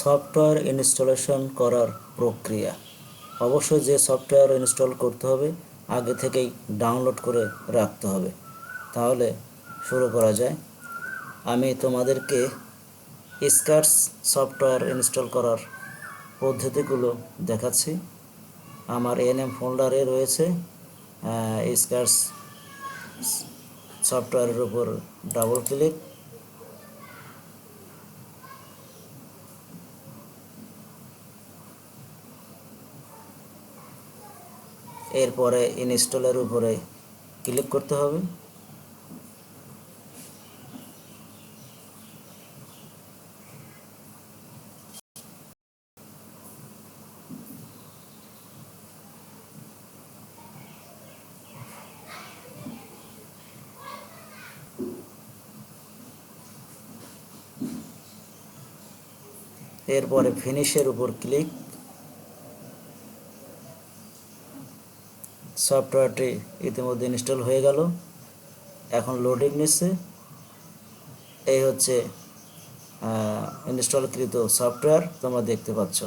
Software installation করার প্রক্রিয়া। অবশ্যই যে সফটওয়্যার ইনস্টল করতে হবে আগে থেকেই ডাউনলোড করে রাখতে হবে, তাহলে শুরু করা যায়। আমি তোমাদেরকে স্কার্স সফটওয়্যার ইনস্টল করার পদ্ধতিগুলো দেখাচ্ছি। আমার এনএম ফোল্ডারে রয়েছে স্কার্স সফটওয়্যারের উপর ডাবল ক্লিক, এরপরে ইনস্টলের উপরে ক্লিক করতে হবে। এরপরে ফিনিশের উপর ক্লিক। সফটওয়্যারটি ইতিমধ্যে ইনস্টল হয়ে গেল, এখন লোডিং নিচ্ছে। এই হচ্ছে ইনস্টলকৃত সফটওয়্যার, তোমরা দেখতে পাচ্ছ।